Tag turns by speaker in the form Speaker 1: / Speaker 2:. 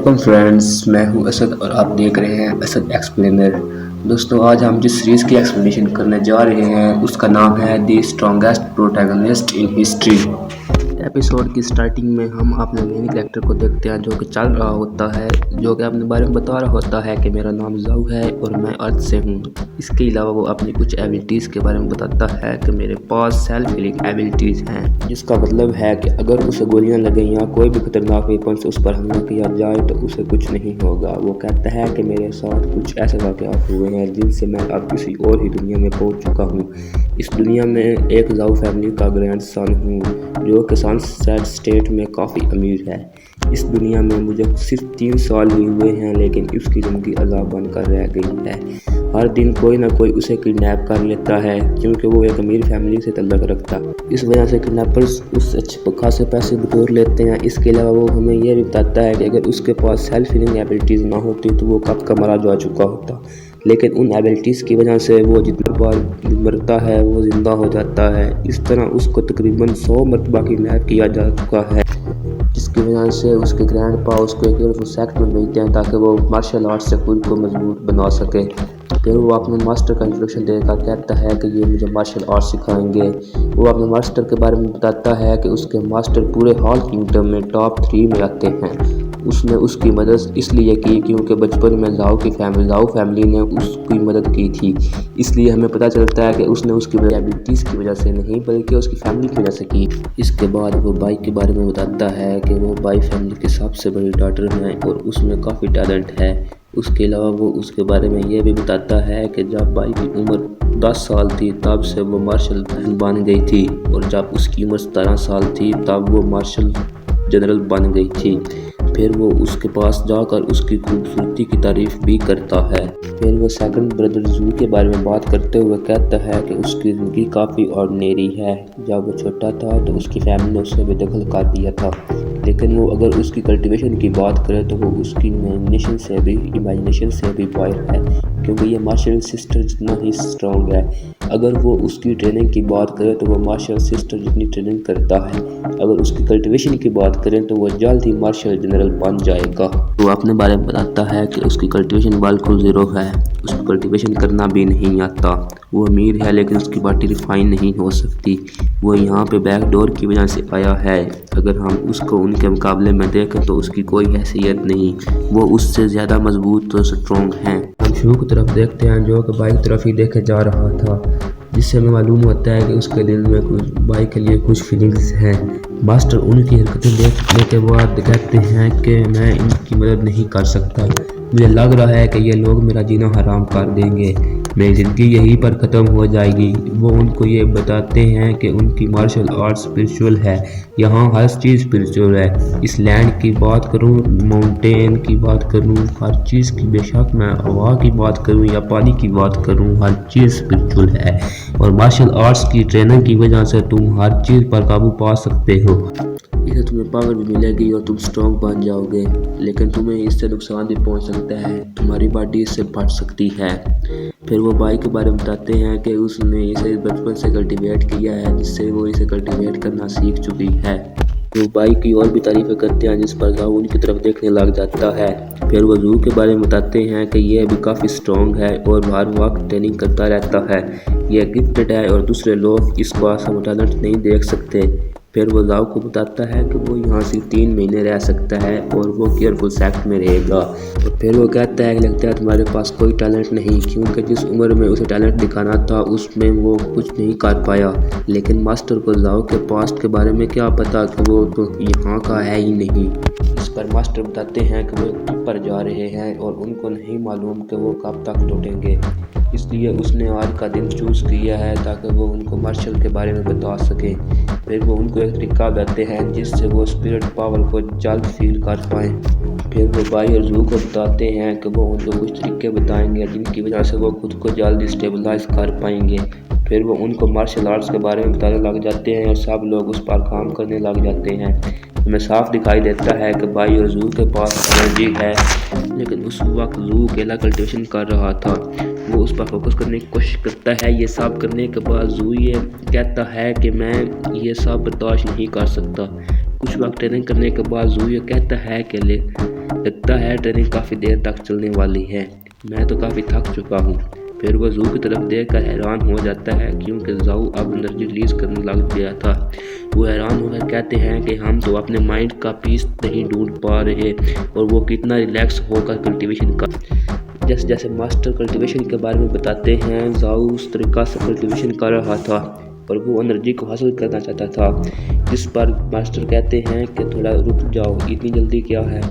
Speaker 1: Welcome friends, मैं हूं असद और आप देख रहे हैं असद एक्सप्लेनर। दोस्तों, आज हम जिस सीरीज़ की एक्सप्लेनेशन करने जा रहे हैं उसका नाम है the strongest protagonist in history. Episode की स्टार्टिंग में हम अपने मेन कैरेक्टर को देखते हैं जो कि चल रहा होता है, जो कि अपने बारे में बता रहा होता है कि मेरा नाम जाऊ है और मैं अर्थ से हूँ। इसके अलावा वो अपनी कुछ एबिलिटीज़ के बारे में बताता है कि मेरे पास सेल्फ हीलिंग एबिलिटीज़ हैं, जिसका मतलब है कि अगर उसे गोलियां लगें या कोई भी खतरनाक वेपन से उस पर हमला किया जाए तो उसे कुछ नहीं होगा। वो कहता है कि मेरे साथ कुछ ऐसे वाक़यात हुए हैं जिनसे मैं अब किसी और ही दुनिया में पहुंच चुका हूँ। इस दुनिया में एक जाऊ फैमिली का ग्रैंडसन हूँ जो कि सनसेट स्टेट में काफ़ी अमीर है। इस दुनिया में मुझे सिर्फ 3 साल ही हुए हैं, लेकिन उसकी ज़िंदगी अज़ाब बनकर रह गई है। हर दिन कोई ना कोई उसे किडनैप कर लेता है क्योंकि वो एक अमीर फैमिली से तल्लुक़ रखता है। इस वजह से किडनैपर्स उससे अच्छे खासे पैसे बटोर लेते हैं। इसके अलावा वो हमें यह भी बताता है कि अगर उसके पास सेल्फ हीलिंग एबिलिटीज़ ना होती तो वो कब का मारा जा चुका होता, लेकिन उन एबिलिटीज़ की वजह से वो जितनी बार मरता है वो ज़िंदा हो जाता है। इस तरह उसको तकरीबन 100 मरतबा किडनैप किया जा चुका है, जिसकी वजह से उसके ग्रैंडपा उसको एक एयरफोर्स सेक्ट में भेजते हैं ताकि वो मार्शल आर्ट से खुद को मजबूत बना सके। फिर वो अपने मास्टर का इंट्रोडक्शन देकर कहता है कि ये मुझे मार्शल आर्ट सिखाएंगे। वो अपने मास्टर के बारे में बताता है कि उसके मास्टर पूरे हॉल किंगडम में टॉप 3 में आते हैं। उसने उसकी मदद इसलिए की क्योंकि बचपन में जाऊ फैमिली ने उसकी मदद की थी। इसलिए हमें पता चलता है कि उसने उसकी एबिलिटीज़ की वजह से नहीं बल्कि उसकी फैमिली की वजह से की। इसके बाद वो बाई के बारे में बताता है कि वो बाई फैमिली की सबसे बड़ी डॉटर है और उसमें काफ़ी टैलेंट है। उसके अलावा वो उसके बारे में ये भी बताता है कि जब बाई की उम्र 10 साल थी तब से वो मार्शल बन गई थी, और जब उसकी उम्र 17 साल थी तब वो मार्शल जनरल बन गई थी। फिर वो उसके पास जाकर उसकी खूबसूरती की तारीफ भी करता है। फिर वो सेकंड ब्रदर जू के बारे में बात करते हुए कहता है कि उसकी ज़िंदगी काफ़ी ऑर्डिनरी है। जब वो छोटा था तो उसकी फैमिली ने उसे बेदखल कर दिया था, लेकिन वो अगर उसकी कल्टीवेशन की बात करें तो वो उसकी इमेजिनेशन से भी बाहर है, क्योंकि ये मार्शल सिस्टर जितना ही स्ट्रॉन्ग है। अगर वो उसकी ट्रेनिंग की बात करें तो वो मार्शल सिस्टर जितनी ट्रेनिंग करता है। अगर उसकी कल्टीवेशन की बात करें तो वो जल्द ही मार्शल जनरल बन जाएगा। वो अपने बारे में बताता है कि उसकी कल्टीवेशन बिल्कुल ज़ीरो है, उसको कल्टीवेशन करना भी नहीं आता। वो अमीर है लेकिन उसकी बॉडी रिफाइन नहीं हो सकती। वो यहाँ पे बैक डोर की वजह से आया है। अगर हम उसको उनके मुकाबले में देखें तो उसकी कोई हैसियत नहीं, वो उससे ज़्यादा मजबूत और स्ट्रॉन्ग हैं। हम शू की तरफ देखते हैं जो कि बाइक तरफ ही देखे जा रहा था, जिससे हमें मालूम होता है कि उसके दिल में कुछ बाइक के लिए कुछ फीलिंग्स हैं। मास्टर उनकी हरकतें देखने के बाद कहते हैं कि मैं इनकी मदद नहीं कर सकता। मुझे लग रहा है कि ये लोग मेरा जीना हराम कर देंगे, मेरी ज़िंदगी यहीं पर ख़त्म हो जाएगी। वो उनको ये बताते हैं कि उनकी मार्शल आर्ट स्पिरिचुअल है, यहाँ हर चीज़ स्पिरिचुअल है। इस लैंड की बात करूँ, माउंटेन की बात करूँ, हर चीज़ की, बेशक मैं हवा की बात करूँ या पानी की बात करूँ, हर चीज़ स्पिरिचुअल है। और मार्शल आर्ट्स की ट्रेनिंग की वजह से तुम हर चीज़ पर काबू पा सकते हो। इससे तुम्हें पावर भी मिलेगी और तुम स्ट्रॉन्ग बन जाओगे, लेकिन तुम्हें इससे नुकसान भी पहुंच सकता है, तुम्हारी बॉडी इससे फट सकती है। फिर वो बाई के बारे में बताते हैं कि उसने इसे बचपन से कल्टीवेट किया है, जिससे वो इसे कल्टीवेट करना सीख चुकी है। वो बाई की और भी तारीफ़ें करते हैं, जिस पर जाऊ उनकी तरफ देखने लग जाता है। फिर वो जू के बारे में बताते हैं कि यह भी काफ़ी स्ट्रॉन्ग है और हर वक्त ट्रेनिंग करता रहता है। यह गिफ्टेड है और दूसरे लोग इसको आसान टैलेंट नहीं देख सकते। फिर वो जाऊ को बताता है कि वो यहाँ से 3 महीने रह सकता है और वो केयरफुल सेक्ट में रहेगा। और फिर वो कहता है कि लगता है तुम्हारे पास कोई टैलेंट नहीं, क्योंकि जिस उम्र में उसे टैलेंट दिखाना था उसमें वो कुछ नहीं कर पाया। लेकिन मास्टर को जाऊ के पास्ट के बारे में क्या पता कि वो तो यहाँ का है ही नहीं। इस पर मास्टर बताते हैं कि वो ट्रिप पर जा रहे हैं और उनको नहीं मालूम कि वो कब तक लौटेंगे, इसलिए उसने आज का दिन चूज़ किया है ताकि वो उनको मार्शल के बारे में बता सके। फिर वो उनको एक तरीका बताते हैं जिससे वो स्पिरिट पावर को जल्द फील कर पाएँ। फिर वो बाई और जू को बताते हैं कि वो उनको कुछ तरीके बताएंगे जिनकी वजह से वो खुद को जल्द स्टेबलाइज कर पाएंगे। फिर वो उनको मार्शल आर्ट्स के बारे में बताने लग जाते हैं और सब लोग उस पर काम करने लग जाते हैं। हमें साफ दिखाई देता है कि बाई और जू के पास एनर्जी है, लेकिन उस वक्त जू अकेला कल्टीवेशन कर रहा था। वो उस पर फोकस करने की कोशिश करता है। ये सब करने के बाद जू ये कहता है कि मैं ये सब बर्दाश्त नहीं कर सकता। कुछ वक्त ट्रेनिंग करने के बाद जू ये कहता है कि लगता है ट्रेनिंग काफ़ी देर तक चलने वाली है, मैं तो काफ़ी थक चुका हूँ। फिर वो ज़ू की तरफ देखकर हैरान हो जाता है क्योंकि ज़ाऊ अब एनर्जी रिलीज करने लग गया था। वो हैरान होकर कहते हैं कि हम तो अपने माइंड का पीस नहीं ढूंढ पा रहे और वो कितना रिलैक्स होकर कल्टीवेशन का जैसे जैसे मास्टर कल्टीवेशन के बारे में बताते हैं, ज़ाऊ उस तरीका से कल्टीवेशन कर रहा था और वो एनर्जी को हासिल करना चाहता था। जिस पर मास्टर कहते हैं कि थोड़ा रुक जाओ, इतनी जल्दी क्या है।